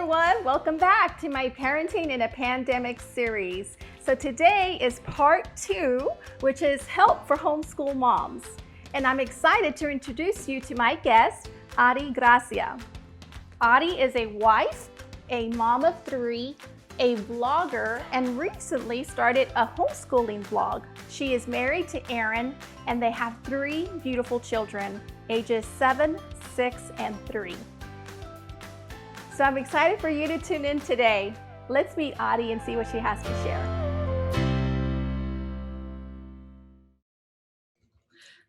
everyone. Welcome back to my Parenting in a Pandemic series. So today is part 2, which is help for homeschool moms. And I'm excited to introduce you to my guest, Ari Gracia. Ari is a wife, a mom of 3, a vlogger, and recently started a homeschooling vlog. She is married to Aaron, and they have 3 beautiful children, ages 7, 6, and 3. So I'm excited for you to tune in today. Let's meet Ari and see what she has to share.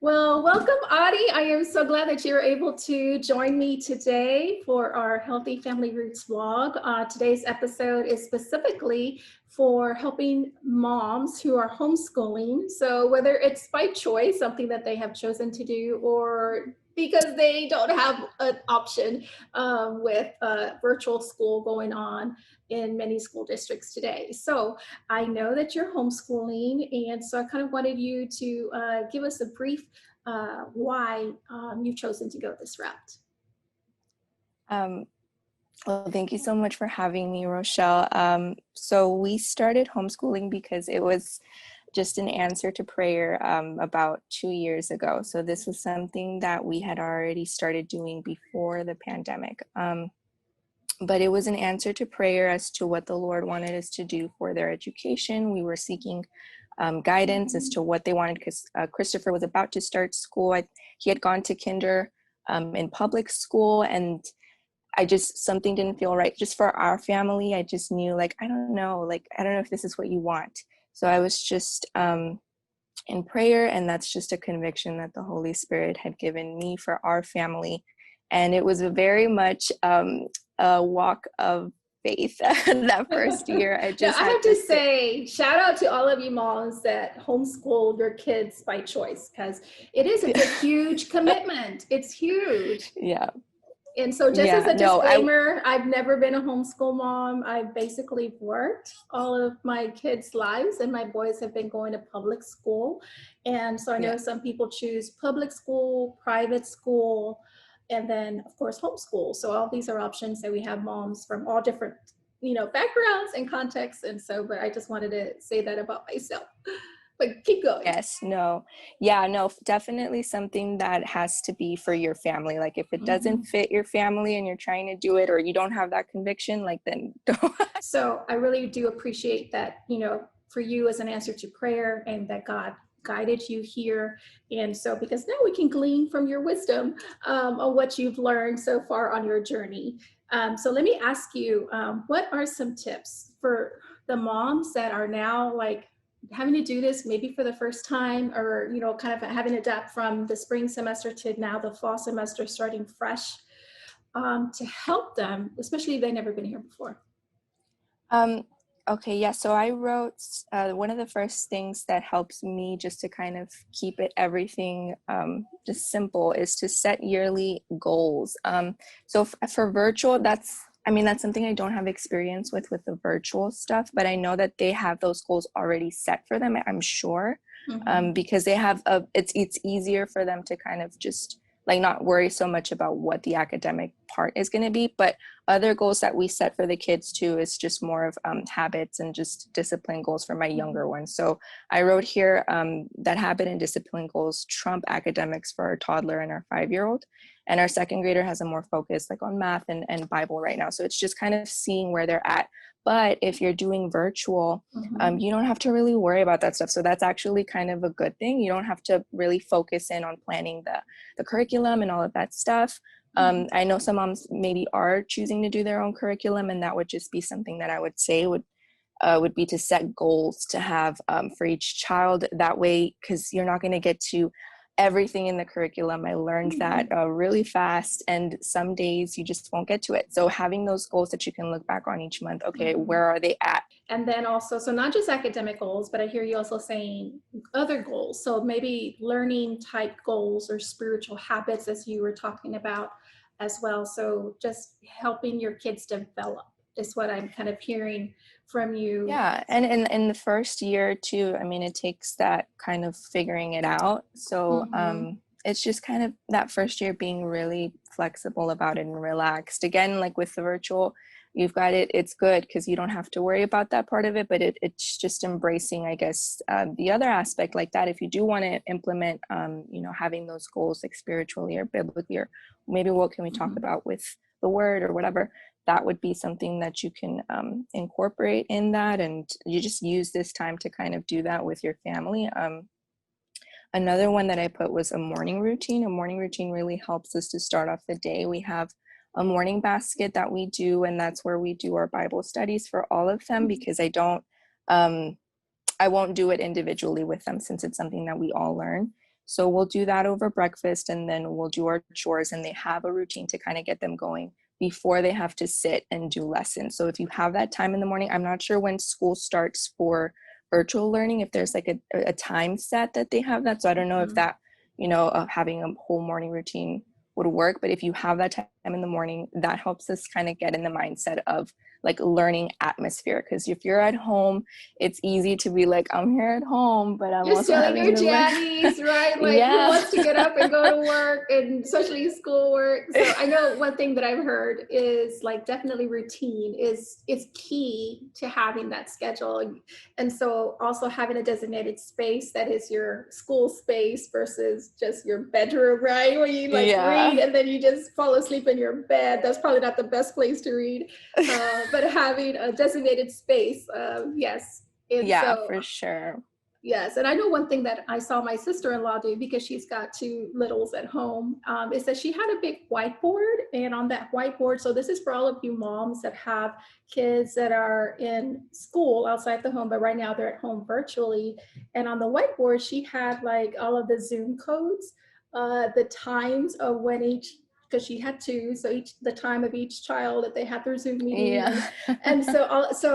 Well, welcome, Ari. I am so glad that you're able to join me today for our Healthy Family Roots vlog. Today's episode is specifically for helping moms who are homeschooling. So whether it's by choice, something that they have chosen to do, or because they don't have an option with virtual school going on in many school districts today. So I know that you're homeschooling, and so I kind of wanted you to give us a brief why you've chosen to go this route. Well, thank you so much for having me, Rochelle. So we started homeschooling because it was just an answer to prayer about 2 years ago. So this was something that we had already started doing before the pandemic. But it was an answer to prayer as to what the Lord wanted us to do for their education. We were seeking guidance as to what they wanted, because Christopher was about to start school. He had gone to kinder in public school, and something didn't feel right just for our family. I just knew, I don't know if this is what you want. So I was just in prayer, and that's just a conviction that the Holy Spirit had given me for our family. And it was very much a walk of faith that first year. I have to say, shout out to all of you moms that homeschool your kids by choice, because it's a huge commitment. It's huge. Yeah. And so just as a disclaimer, I've never been a homeschool mom. I've basically worked all of my kids' lives, and my boys have been going to public school. And so I know some people choose public school, private school, and then of course homeschool. So all these are options that we have moms from all different, backgrounds and contexts. And so, but I just wanted to say that about myself. But keep going. Yes, no. Yeah, no, definitely something that has to be for your family. Like if it doesn't fit your family and you're trying to do it, or you don't have that conviction, then don't. So I really do appreciate that, for you as an answer to prayer, and that God guided you here. And so, because now we can glean from your wisdom on what you've learned so far on your journey. So let me ask you, what are some tips for the moms that are now having to do this maybe for the first time, or kind of having to adapt from the spring semester to now the fall semester starting fresh, to help them, especially if they've never been here before? Okay, yeah, so I wrote one of the first things that helps me just to kind of keep everything just simple is to set yearly goals. So for virtual, that's something I don't have experience with the virtual stuff, but I know that they have those goals already set for them, I'm sure, because they have it's easier for them to kind of just not worry so much about what the academic part is going to be. But other goals that we set for the kids too is just more of habits and just discipline goals for my younger ones. So I wrote here that habit and discipline goals trump academics for our toddler and our 5-year-old. And our 2nd grader has a more focus on math and Bible right now. So it's just kind of seeing where they're at. But if you're doing virtual, you don't have to really worry about that stuff. So that's actually kind of a good thing. You don't have to really focus in on planning the curriculum and all of that stuff. I know some moms maybe are choosing to do their own curriculum, and that would just be something that I would say would be to set goals to have for each child. That way, because you're not going to get to everything in the curriculum. I learned that really fast, and some days you just won't get to it. So having those goals that you can look back on each month, okay, where are they at? And then also, so not just academic goals, but I hear you also saying other goals. So maybe learning type goals or spiritual habits, as you were talking about as well. So just helping your kids develop is what I'm kind of hearing from you. Yeah, and in the first year too, it takes that kind of figuring it out. So it's just kind of that first year being really flexible about it and relaxed. Again, with the virtual, you've got it, it's good because you don't have to worry about that part of it. But it's just embracing, I guess, the other aspect like that. If you do want to implement, having those goals like spiritually or biblically, or maybe what can we talk about with the word or whatever, that would be something that you can incorporate in that. And you just use this time to kind of do that with your family. Another one that I put was a morning routine. A morning routine really helps us to start off the day. We have a morning basket that we do, and that's where we do our Bible studies for all of them, because I won't do it individually with them since it's something that we all learn. So we'll do that over breakfast, and then we'll do our chores, and they have a routine to kind of get them going before they have to sit and do lessons. So if you have that time in the morning, I'm not sure when school starts for virtual learning, if there's like a time set that they have that. So I don't know if that, having a whole morning routine would work, but if you have that time in the morning, that helps us kind of get in the mindset of like learning atmosphere. Because if you're at home, it's easy to be like, I'm here at home, but I'm You're also still in having your to jammies, right? Like, yeah. who wants to get up and go to work, and especially schoolwork? So I know one thing that I've heard is like definitely routine is key to having that schedule. And so also having a designated space that is your school space versus just your bedroom, right? Where you like read and then you just fall asleep in your bed. That's probably not the best place to read. But having a designated space, yes. And yeah, so, for sure. yes, and I know one thing that I saw my sister-in-law do, because she's got two littles at home, is that she had a big whiteboard, and on that whiteboard, so this is for all of you moms that have kids that are in school outside the home, but right now they're at home virtually, and on the whiteboard, she had like all of the Zoom codes, the times of when each, because she had two, so the time of each child that they had their Zoom meeting. Yeah. And so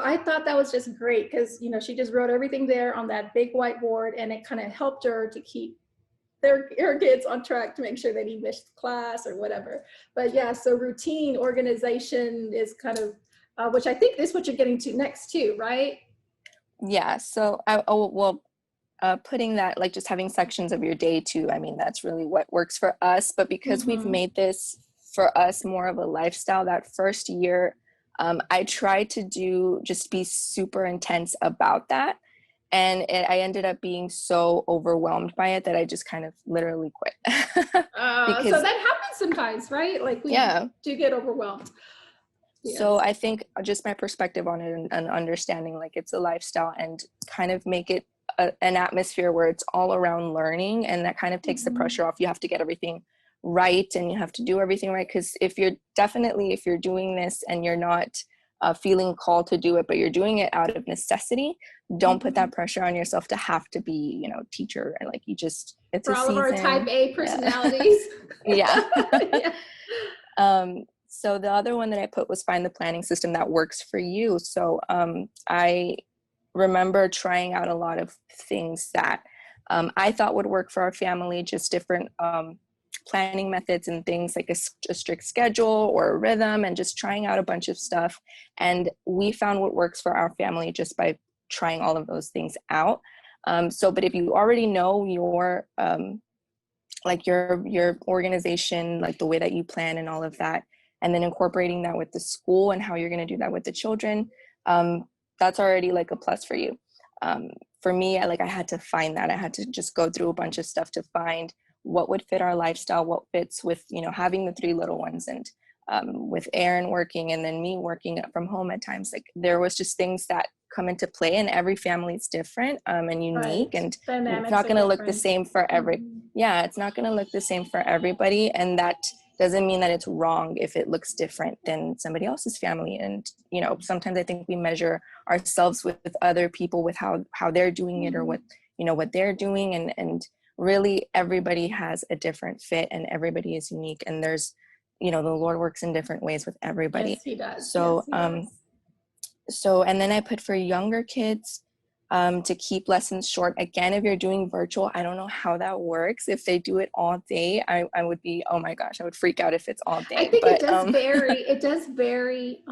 I thought that was just great, because she just wrote everything there on that big whiteboard, and it kind of helped her to keep her kids on track, to make sure that he missed class or whatever. But yeah, so routine organization is kind of which I think is what you're getting to next too, right? Yeah. So putting that, like just having sections of your day too, I mean, that's really what works for us. But because we've made this for us more of a lifestyle, that first year, I tried to just be super intense about that. And I ended up being so overwhelmed by it that I just kind of literally quit. So that happens sometimes, right? Like we do get overwhelmed. Yes. So I think just my perspective on it and understanding like it's a lifestyle, and kind of make it an atmosphere where it's all around learning, and that kind of takes the pressure off. You have to get everything right, and you have to do everything right, because if you're doing this and you're not feeling called to do it, but you're doing it out of necessity, don't put that pressure on yourself to have to be teacher, and like it's for a all season. Of our type A personalities. Yeah. So the other one that I put was find the planning system that works for you. So I remember trying out a lot of things that I thought would work for our family, just different planning methods and things, like a strict schedule or a rhythm, and just trying out a bunch of stuff. And we found what works for our family just by trying all of those things out. But if you already know your organization, like the way that you plan and all of that, and then incorporating that with the school and how you're going to do that with the children, that's already like a plus for you. For me, I had to find that. I had to just go through a bunch of stuff to find what would fit our lifestyle, what fits with, having the 3 little ones, and with Aaron working and then me working from home at times. Like there was just things that come into play, and every family is different and unique, and Dynamics it's not going to look the different. same for it's not going to look the same for everybody. And that doesn't mean that it's wrong if it looks different than somebody else's family. And sometimes I think we measure ourselves with other people, with how they're doing it, or what they're doing, and really everybody has a different fit, and everybody is unique, and there's the Lord works in different ways with everybody. Yes, he does. So yes, he does. And then I put for younger kids to keep lessons short. Again, if you're doing virtual, I don't know how that works. If they do it all day, I would be, oh my gosh, I would freak out if it's all day. I think it does vary. It does vary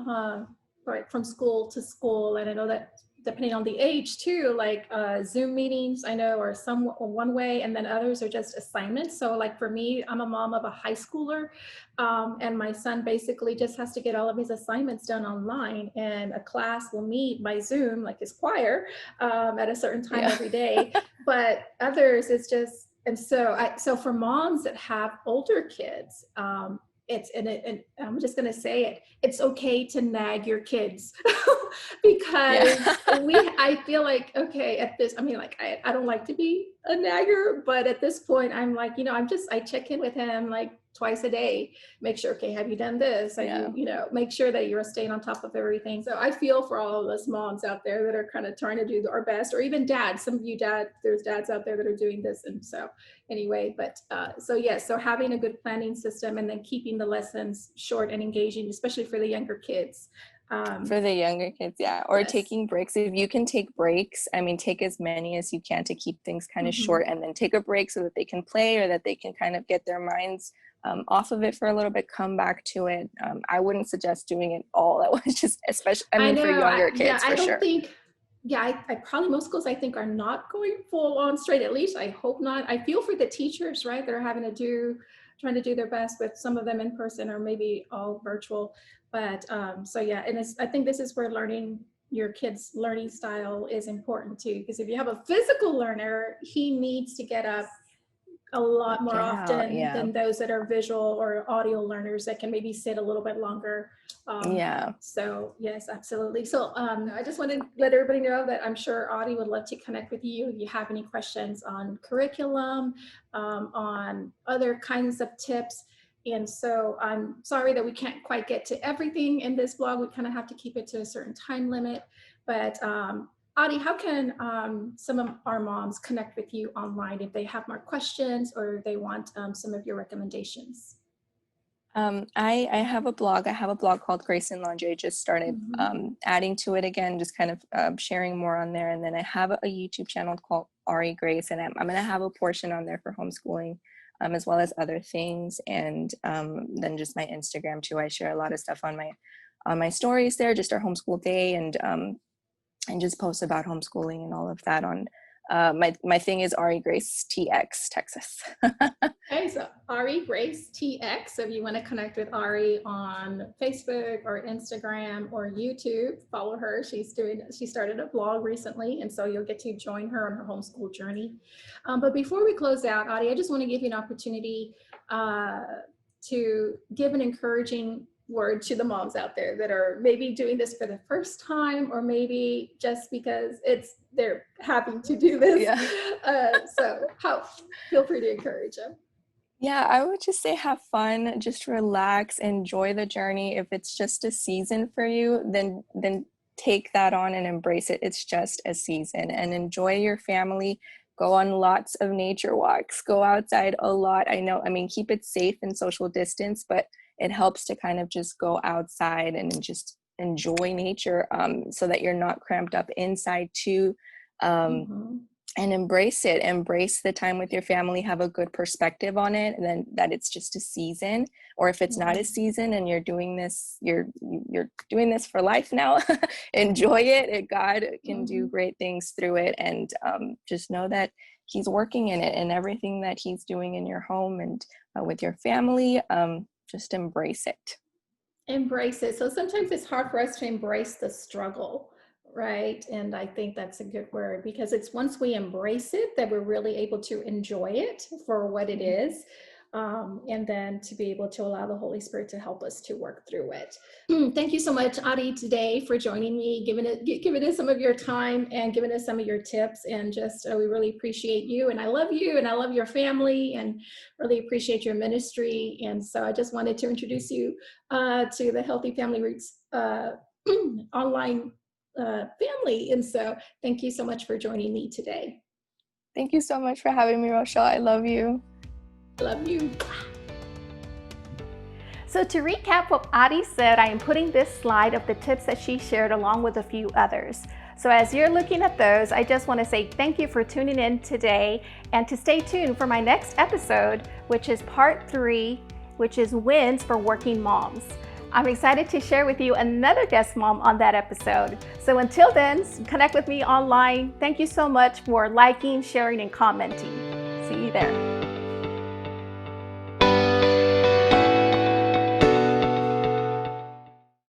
right, from school to school. And I know that depending on the age too, like Zoom meetings I know are some one way, and then others are just assignments. So like for me, I'm a mom of a high schooler, and my son basically just has to get all of his assignments done online, and a class will meet by Zoom, like his choir, at a certain time Yeah. every day. But others, it's just, and so for moms that have older kids, and I'm just going to say it, it's okay to nag your kids Yeah. because I feel like, okay, at this, I mean, like, I don't like to be a nagger, but at this point I'm like, I check in with him like twice a day, make sure, okay, have you done this? Are Yeah. make sure that you're staying on top of everything. So I feel for all of us moms out there that are kind of trying to do our best, or even dads, some of you there's dads out there that are doing this. And so anyway, but so yes, so having a good planning system and then keeping the lessons short and engaging, especially for the younger kids. For the younger kids, yeah. Or Yes. taking breaks. If you can take breaks, I mean, take as many as you can to keep things kind of Mm-hmm. short, and then take a break so that they can play, or that they can kind of get their minds off of it for a little bit, come back to it. I wouldn't suggest doing it all at once, just especially, I mean, for younger kids, I for don't sure. think, I probably, most schools I think are not going full on straight, at least I hope not. I feel for the teachers, right, that are trying to do their best with some of them in person or maybe all virtual. But so yeah, and I think this is where your kid's learning style is important too, because if you have a physical learner, he needs to get up a lot more Get out, often yeah. than those that are visual or audio learners that can maybe sit a little bit longer. Yeah. So yes, absolutely. So I just want to let everybody know that I'm sure Audie would love to connect with you if you have any questions on curriculum, on other kinds of tips. And so I'm sorry that we can't quite get to everything in this blog. We kind of have to keep it to a certain time limit. But Audie, how can some of our moms connect with you online if they have more questions or they want some of your recommendations? I have a blog. I have a blog called Grace and Laundry. I just started adding to it again, just kind of sharing more on there. And then I have a YouTube channel called Ari Grace, and I'm going to have a portion on there for homeschooling, as well as other things. And then just my Instagram too. I share a lot of stuff on my stories there, just our homeschool day, and just post about homeschooling and all of that on my thing is Ari Grace TX Texas. Okay, so Ari Grace TX. So if you want to connect with Ari on Facebook or Instagram or YouTube, follow her. She started a blog recently, and so you'll get to join her on her homeschool journey. But before we close out, Audie, I just want to give you an opportunity to give an encouraging word to the moms out there that are maybe doing this for the first time, or maybe just because they're having to do this. Yeah. So feel free to encourage them. Yeah, I would just say have fun, just relax, enjoy the journey. If it's just a season for you, then take that on and embrace it. It's just a season, and enjoy your family. Go on lots of nature walks, go outside a lot. I mean, keep it safe and social distance, but it helps to kind of just go outside and just enjoy nature, so that you're not cramped up inside too. And embrace the time with your family, have a good perspective on it, and then that it's just a season. Or if it's not a season and you're doing this doing this for life now, enjoy it. God can do great things through it, and just know that he's working in it, and everything that he's doing in your home and with your family. Just embrace it. Embrace it. So sometimes it's hard for us to embrace the struggle, right? And I think that's a good word, because it's once we embrace it that we're really able to enjoy it for what it is, and then to be able to allow the Holy Spirit to help us to work through it. Thank you so much, Audie, today for joining me, giving us some of your time and giving us some of your tips. And just we really appreciate you, and I love you, and I love your family, and really appreciate your ministry. And so I just wanted to introduce you to the Healthy Family Roots online family. And so thank you so much for joining me today. Thank you so much for having me, Rochelle. I love you. I love you. So to recap what Audie said, I am putting this slide of the tips that she shared along with a few others. So as you're looking at those, I just want to say thank you for tuning in today, and to stay tuned for my next episode, which is part 3, which is wins for working moms. I'm excited to share with you another guest mom on that episode. So until then, connect with me online. Thank you so much for liking, sharing, and commenting. See you there.